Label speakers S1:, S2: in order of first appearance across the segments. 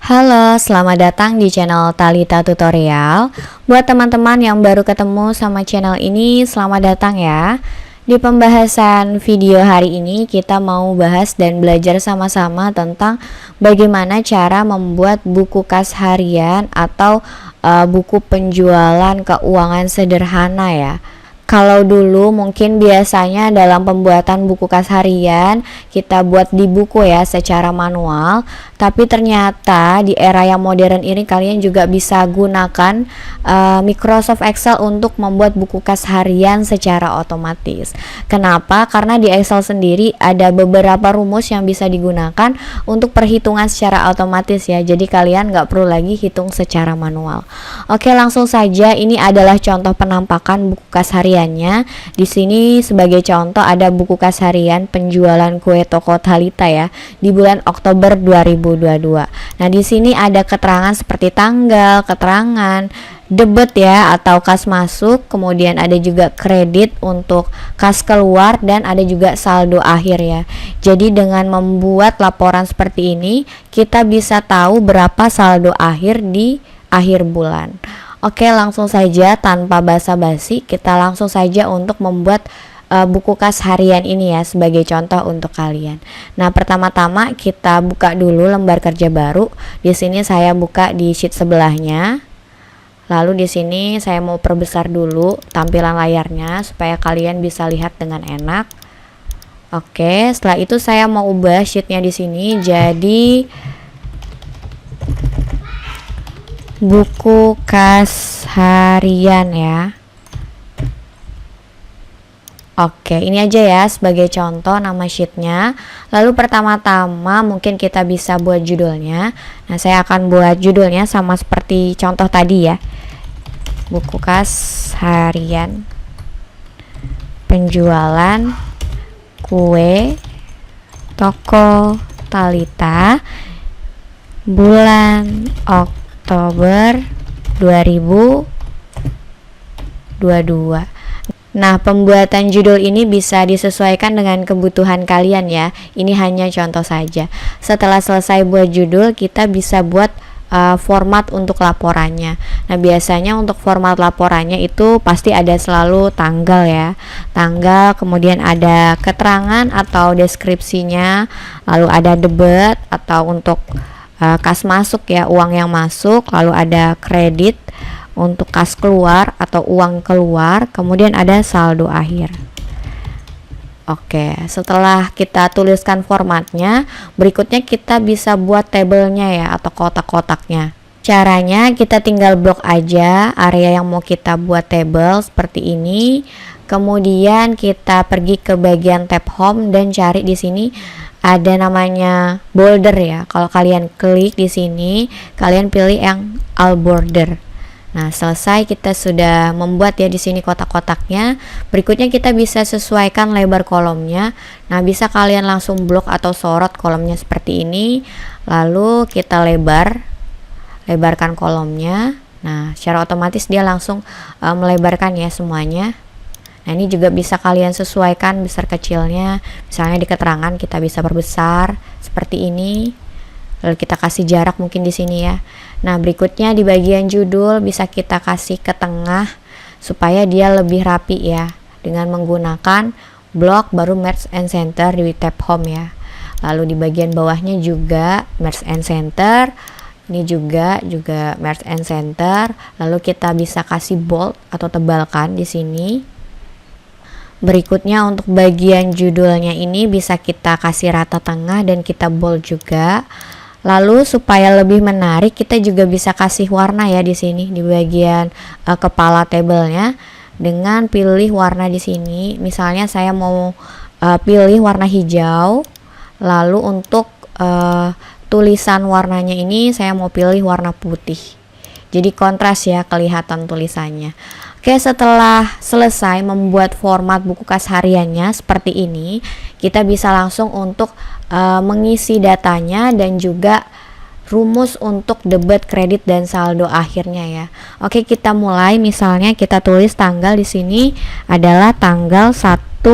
S1: Halo, selamat datang di channel Talita Tutorial. Buat teman-teman yang baru ketemu sama channel ini, selamat datang ya. Di pembahasan video hari ini, kita mau bahas dan belajar sama-sama tentang bagaimana cara membuat buku kas harian atau buku penjualan keuangan sederhana ya. Kalau dulu mungkin biasanya dalam pembuatan buku kas harian kita buat di buku ya secara manual, tapi ternyata di era yang modern ini kalian juga bisa gunakan Microsoft Excel untuk membuat buku kas harian secara otomatis. Kenapa? Karena di Excel sendiri ada beberapa rumus yang bisa digunakan untuk perhitungan secara otomatis ya. Jadi kalian nggak perlu lagi hitung secara manual. Oke, langsung saja ini adalah contoh penampakan buku kas harian. Di sini sebagai contoh ada buku kas harian penjualan kue toko Talita ya di bulan Oktober 2022. Nah, di sini ada keterangan seperti tanggal, keterangan, debit ya atau kas masuk, kemudian ada juga kredit untuk kas keluar dan ada juga saldo akhir ya. Jadi dengan membuat laporan seperti ini, kita bisa tahu berapa saldo akhir di akhir bulan. Oke, langsung saja tanpa basa-basi kita langsung saja untuk membuat buku kas harian ini ya sebagai contoh untuk kalian. Nah, pertama-tama kita buka dulu lembar kerja baru. Di sini saya buka di sheet sebelahnya. Lalu di sini saya mau perbesar dulu tampilan layarnya supaya kalian bisa lihat dengan enak. Oke, setelah itu saya mau ubah sheetnya di sini jadi buku kas harian ya. Oke, ini aja ya sebagai contoh nama sheetnya. Lalu pertama-tama mungkin kita bisa buat judulnya. Nah, saya akan buat judulnya sama seperti contoh tadi ya. Buku kas harian penjualan kue toko Talita bulan Oktober 2022. Nah, pembuatan judul ini bisa disesuaikan dengan kebutuhan kalian ya. Ini hanya contoh saja. Setelah selesai buat judul, kita bisa buat format untuk laporannya. Nah, biasanya untuk format laporannya itu pasti ada selalu tanggal ya. Tanggal, kemudian ada keterangan atau deskripsinya, lalu ada debit atau untuk kas masuk ya, uang yang masuk, lalu ada kredit untuk kas keluar atau uang keluar, kemudian ada saldo akhir. Oke, setelah kita tuliskan formatnya, berikutnya kita bisa buat tabelnya ya atau kotak-kotaknya. Caranya kita tinggal blok aja area yang mau kita buat tabel seperti ini. Kemudian kita pergi ke bagian tab home dan cari di sini ada namanya border ya. Kalau kalian klik di sini, kalian pilih yang all border. Nah, selesai kita sudah membuat ya di sini kotak-kotaknya. Berikutnya kita bisa sesuaikan lebar kolomnya. Nah, bisa kalian langsung blok atau sorot kolomnya seperti ini. Lalu kita lebarkan kolomnya. Nah, secara otomatis dia langsung melebarkan ya semuanya. Nah, ini juga bisa kalian sesuaikan besar kecilnya. Misalnya di keterangan kita bisa perbesar seperti ini. Lalu kita kasih jarak mungkin di sini ya. Nah, berikutnya di bagian judul bisa kita kasih ke tengah supaya dia lebih rapi ya. Dengan menggunakan blok baru merge and center di tab home ya. Lalu di bagian bawahnya juga merge and center. Ini juga merge and center. Lalu kita bisa kasih bold atau tebalkan di sini. Berikutnya untuk bagian judulnya ini bisa kita kasih rata tengah dan kita bold juga. Lalu supaya lebih menarik kita juga bisa kasih warna ya di sini di bagian kepala tabelnya dengan pilih warna di sini. Misalnya saya mau pilih warna hijau. Lalu untuk tulisan warnanya ini saya mau pilih warna putih. Jadi kontras ya kelihatan tulisannya. Oke, setelah selesai membuat format buku kas hariannya seperti ini, kita bisa langsung untuk mengisi datanya dan juga rumus untuk debit, kredit, dan saldo akhirnya ya. Oke, kita mulai. Misalnya kita tulis tanggal di sini adalah tanggal 1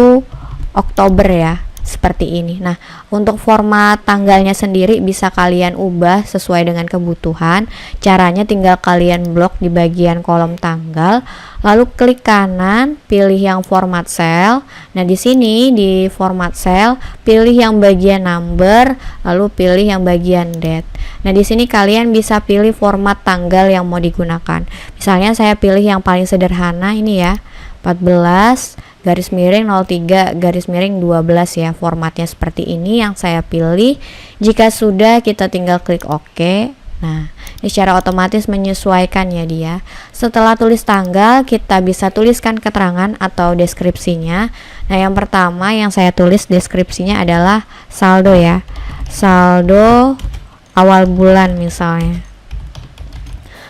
S1: Oktober ya. seperti ini. Nah, untuk format tanggalnya sendiri bisa kalian ubah sesuai dengan kebutuhan. Caranya tinggal kalian blok di bagian kolom tanggal, lalu klik kanan, pilih yang format cell. Nah, di sini di format cell, pilih yang bagian number, lalu pilih yang bagian date. Nah, di sini kalian bisa pilih format tanggal yang mau digunakan. Misalnya saya pilih yang paling sederhana ini ya, 14 garis miring 03 garis miring 12 ya, formatnya seperti ini yang saya pilih. Jika sudah, kita tinggal klik OK. Nah, ini secara otomatis menyesuaikan ya dia. Setelah tulis tanggal, kita bisa tuliskan keterangan atau deskripsinya. Nah, yang pertama yang saya tulis deskripsinya adalah saldo ya, saldo awal bulan misalnya.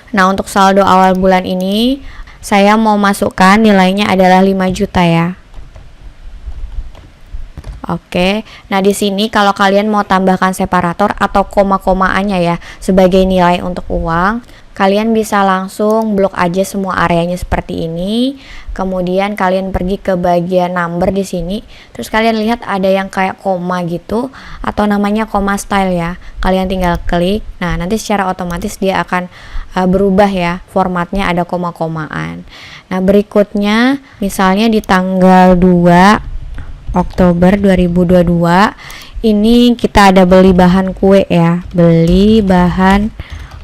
S1: Nah, untuk saldo awal bulan ini saya mau masukkan nilainya adalah 5 juta ya. Oke. Nah, di sini kalau kalian mau tambahkan separator atau koma-komaannya ya sebagai nilai untuk uang, kalian bisa langsung blok aja semua areanya seperti ini. Kemudian kalian pergi ke bagian number di sini. Terus kalian lihat ada yang kayak koma gitu atau namanya koma style ya. Kalian tinggal klik. Nah, nanti secara otomatis dia akan berubah ya, formatnya ada koma-komaan. Nah, berikutnya misalnya di tanggal 2 Oktober 2022 ini kita ada beli bahan kue ya, beli bahan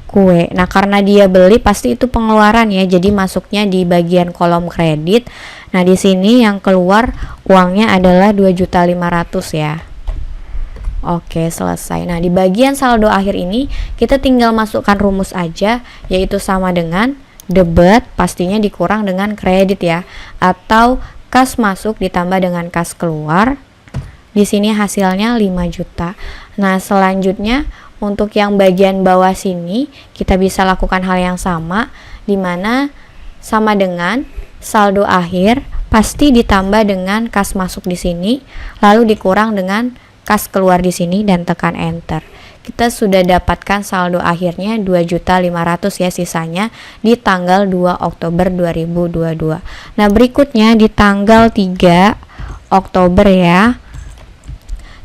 S1: kue. Nah, karena dia beli pasti itu pengeluaran ya, jadi masuknya di bagian kolom kredit. Nah, di sini yang keluar uangnya adalah 2.500.000 ya. Oke, selesai. Nah, di bagian saldo akhir ini kita tinggal masukkan rumus aja, yaitu sama dengan debit pastinya dikurang dengan kredit ya, atau kas masuk ditambah dengan kas keluar. Di sini hasilnya 5 juta. Nah, selanjutnya untuk yang bagian bawah sini kita bisa lakukan hal yang sama, dimana sama dengan saldo akhir pasti ditambah dengan kas masuk di sini, lalu dikurang dengan kas keluar di sini dan tekan enter. Kita sudah dapatkan saldo akhirnya 2.500.000 ya, sisanya di tanggal 2 Oktober 2022. Nah, berikutnya di tanggal 3 Oktober ya,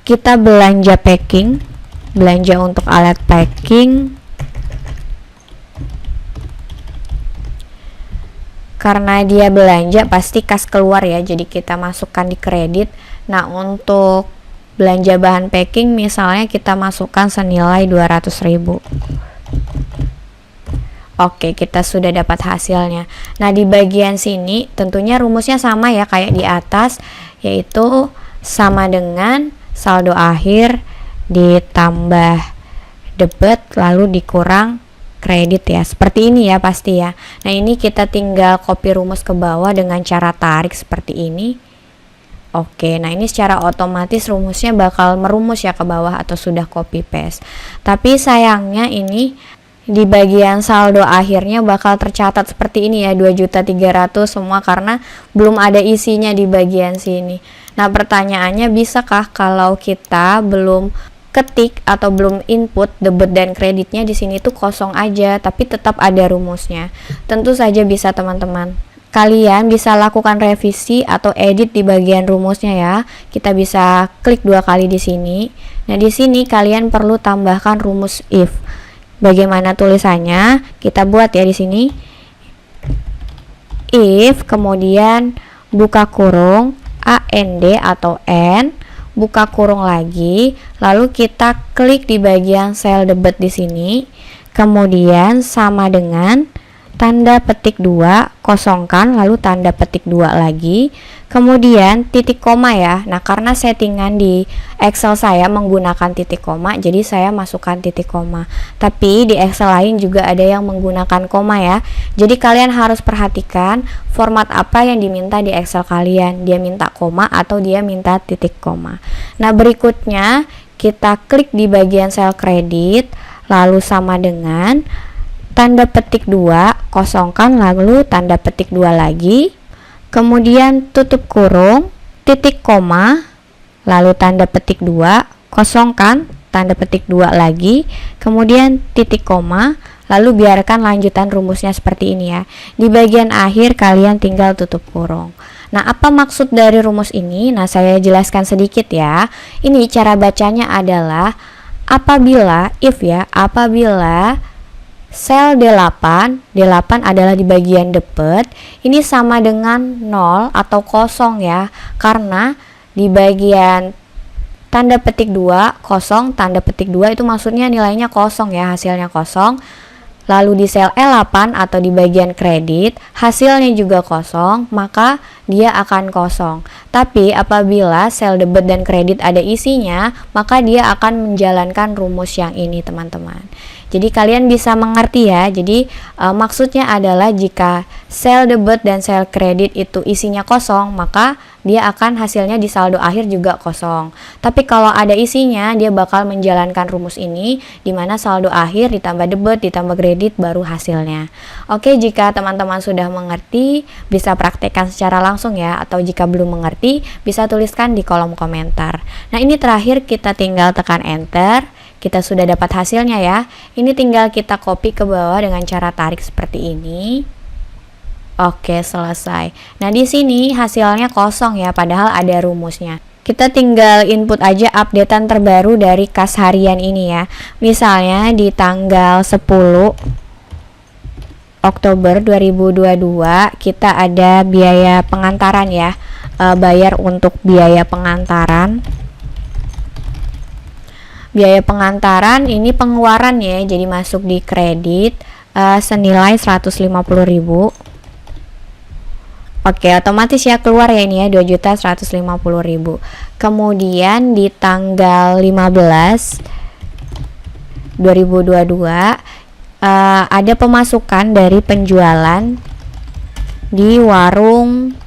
S1: kita belanja packing, belanja untuk alat packing. Karena dia belanja pasti kas keluar ya, jadi kita masukkan di kredit. Nah, untuk belanja bahan packing misalnya kita masukkan senilai 200.000. Oke, kita sudah dapat hasilnya. Nah, di bagian sini tentunya rumusnya sama ya kayak di atas, yaitu sama dengan saldo akhir ditambah debit lalu dikurang kredit ya, seperti ini ya pasti ya. Nah, ini kita tinggal copy rumus ke bawah dengan cara tarik seperti ini. Oke, nah ini secara otomatis rumusnya bakal merumus ya ke bawah atau sudah copy paste. Tapi sayangnya ini di bagian saldo akhirnya bakal tercatat seperti ini ya, 2.300.000 semua karena belum ada isinya di bagian sini. Nah, pertanyaannya bisakah kalau kita belum ketik atau belum input debit dan kreditnya di sini tuh kosong aja tapi tetap ada rumusnya? Tentu saja bisa teman-teman. Kalian bisa lakukan revisi atau edit di bagian rumusnya ya. Kita bisa klik 2 kali di sini. Nah, di sini kalian perlu tambahkan rumus if. Bagaimana tulisannya? Kita buat ya di sini. If kemudian buka kurung AND atau N, buka kurung lagi, lalu kita klik di bagian sel debit di sini. Kemudian sama dengan tanda petik 2, kosongkan, lalu tanda petik 2 lagi, kemudian titik koma ya. Nah, karena settingan di Excel saya menggunakan titik koma, jadi saya masukkan titik koma. Tapi di Excel lain juga ada yang menggunakan koma ya. Jadi kalian harus perhatikan format apa yang diminta di Excel kalian. Dia minta koma atau dia minta titik koma. Nah, berikutnya kita klik di bagian sel kredit, lalu sama dengan tanda petik 2, kosongkan, lalu tanda petik 2 lagi, kemudian tutup kurung, titik koma, lalu tanda petik 2, kosongkan, tanda petik 2 lagi, kemudian titik koma, lalu biarkan lanjutan rumusnya seperti ini ya. Di bagian akhir kalian tinggal tutup kurung. Nah, apa maksud dari rumus ini? Nah, saya jelaskan sedikit ya. Ini cara bacanya adalah apabila sel D8 adalah di bagian depan, ini sama dengan 0 atau kosong ya. Karena di bagian tanda petik 2, kosong, tanda petik 2 itu maksudnya nilainya kosong ya, hasilnya kosong. Lalu di sel E8 atau di bagian kredit, hasilnya juga kosong, maka dia akan kosong. Tapi apabila sel debit dan kredit ada isinya, maka dia akan menjalankan rumus yang ini, teman-teman. Jadi kalian bisa mengerti ya. Jadi maksudnya adalah jika sel debit dan sel kredit itu isinya kosong, maka dia akan hasilnya di saldo akhir juga kosong. Tapi kalau ada isinya, dia bakal menjalankan rumus ini, di mana saldo akhir ditambah debit ditambah kredit baru hasilnya. Oke, jika teman-teman sudah mengerti, bisa praktekkan secara langsung ya, atau jika belum mengerti, bisa tuliskan di kolom komentar. Nah, ini terakhir kita tinggal tekan enter. Kita sudah dapat hasilnya ya. Ini tinggal kita copy ke bawah dengan cara tarik seperti ini. Oke, selesai. Nah, di sini hasilnya kosong ya, padahal ada rumusnya. Kita tinggal input aja updatean terbaru dari kas harian ini ya. Misalnya di tanggal 10 Oktober 2022 kita ada biaya pengantaran ya. Bayar untuk biaya pengantaran. Biaya pengantaran ini pengeluaran ya, jadi masuk di kredit senilai 150.000. Oke, otomatis ya keluar ya ini ya, 2.150.000. Kemudian di tanggal 15 2022 ada pemasukan dari penjualan di warung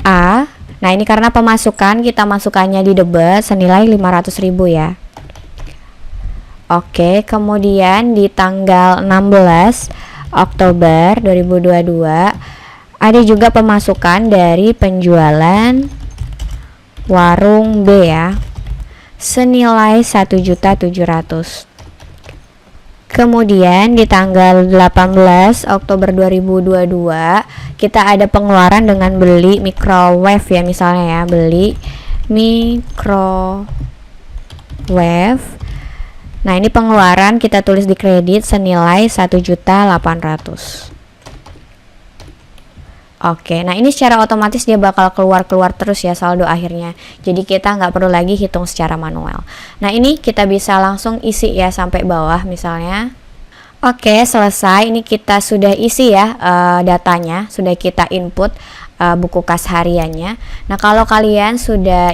S1: A. Nah, ini karena pemasukan, kita masukannya di debit senilai 500.000 ya. Oke, kemudian di tanggal 16 Oktober 2022 ada juga pemasukan dari penjualan warung B ya, senilai 1.700.000. Kemudian di tanggal 18 Oktober 2022 kita ada pengeluaran dengan beli microwave ya, misalnya ya, beli microwave. Nah, ini pengeluaran kita tulis di kredit senilai 1.800.000. Oke, nah ini secara otomatis dia bakal keluar terus ya saldo akhirnya. Jadi kita nggak perlu lagi hitung secara manual. Nah, ini kita bisa langsung isi ya sampai bawah misalnya. Oke, selesai. Ini kita sudah isi ya datanya, sudah kita input buku kas hariannya. Nah, kalau kalian sudah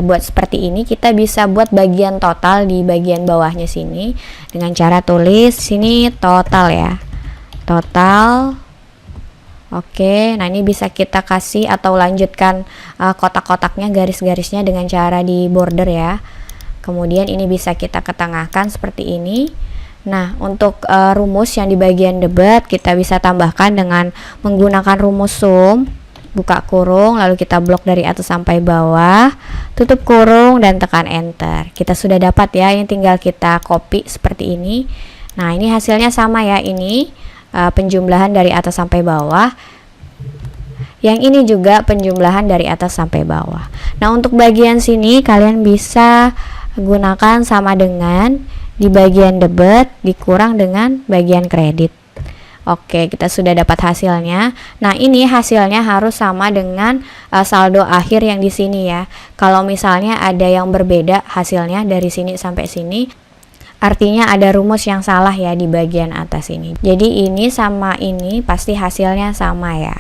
S1: buat seperti ini, kita bisa buat bagian total di bagian bawahnya sini dengan cara tulis sini total ya. Total. Oke, nah ini bisa kita kasih atau lanjutkan kotak-kotaknya, garis-garisnya dengan cara di border ya. Kemudian ini bisa kita ketengahkan seperti ini. Nah, untuk rumus yang di bagian debit kita bisa tambahkan dengan menggunakan rumus sum, buka kurung, lalu kita blok dari atas sampai bawah, tutup kurung dan tekan enter. Kita sudah dapat ya, ini tinggal kita copy seperti ini. Nah, ini hasilnya sama ya, ini penjumlahan dari atas sampai bawah. Yang ini juga penjumlahan dari atas sampai bawah. Nah, untuk bagian sini kalian bisa gunakan sama dengan di bagian debit dikurang dengan bagian kredit. Oke, kita sudah dapat hasilnya. Nah, ini hasilnya harus sama dengan saldo akhir yang di sini ya. Kalau misalnya ada yang berbeda hasilnya dari sini sampai sini, artinya ada rumus yang salah ya di bagian atas ini. Jadi ini sama ini pasti hasilnya sama ya.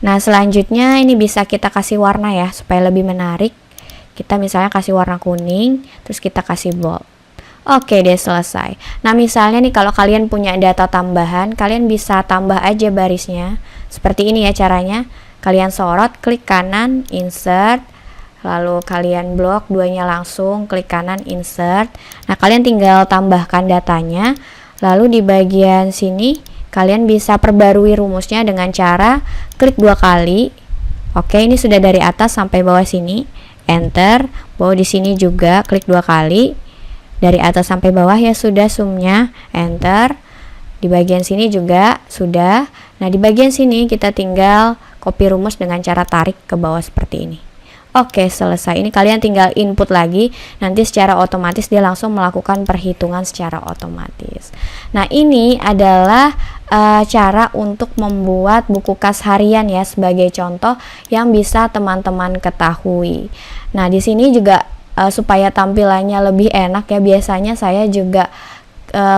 S1: Nah, selanjutnya ini bisa kita kasih warna ya supaya lebih menarik. Kita misalnya kasih warna kuning, terus kita kasih bold. Oke deh, selesai. Nah, misalnya nih kalau kalian punya data tambahan, kalian bisa tambah aja barisnya. Seperti ini ya caranya. Kalian sorot, klik kanan, insert. Lalu kalian blok duanya langsung, klik kanan, insert. Nah, kalian tinggal tambahkan datanya. Lalu di bagian sini kalian bisa perbarui rumusnya dengan cara klik 2 kali. Oke, ini sudah dari atas sampai bawah sini. Enter. Bawah di sini juga klik 2 kali. Dari atas sampai bawah ya sudah sumnya. Enter. Di bagian sini juga sudah. Nah, di bagian sini kita tinggal copy rumus dengan cara tarik ke bawah seperti ini. Oke, selesai. Ini kalian tinggal input lagi, nanti secara otomatis dia langsung melakukan perhitungan secara otomatis. Nah, ini adalah cara untuk membuat buku kas harian ya, sebagai contoh yang bisa teman-teman ketahui. Nah, di sini juga supaya tampilannya lebih enak ya, biasanya saya juga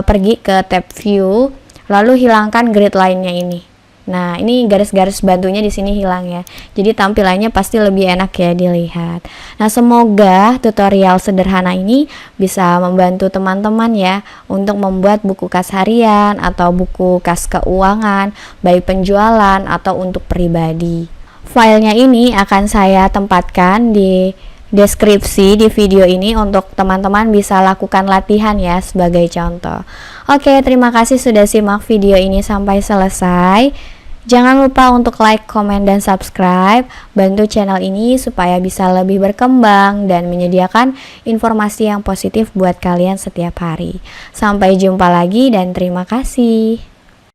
S1: pergi ke tab view, lalu hilangkan grid line-nya ini. Nah, ini garis-garis bantunya di sini hilang ya. Jadi tampilannya pasti lebih enak ya dilihat. Nah, semoga tutorial sederhana ini bisa membantu teman-teman ya untuk membuat buku kas harian atau buku kas keuangan, baik penjualan atau untuk pribadi. Filenya ini akan saya tempatkan di deskripsi di video ini untuk teman-teman bisa lakukan latihan ya sebagai contoh. Oke, terima kasih sudah simak video ini sampai selesai. Jangan lupa untuk like, komen, dan subscribe. Bantu channel ini supaya bisa lebih berkembang dan menyediakan informasi yang positif buat kalian setiap hari. Sampai jumpa lagi dan terima kasih.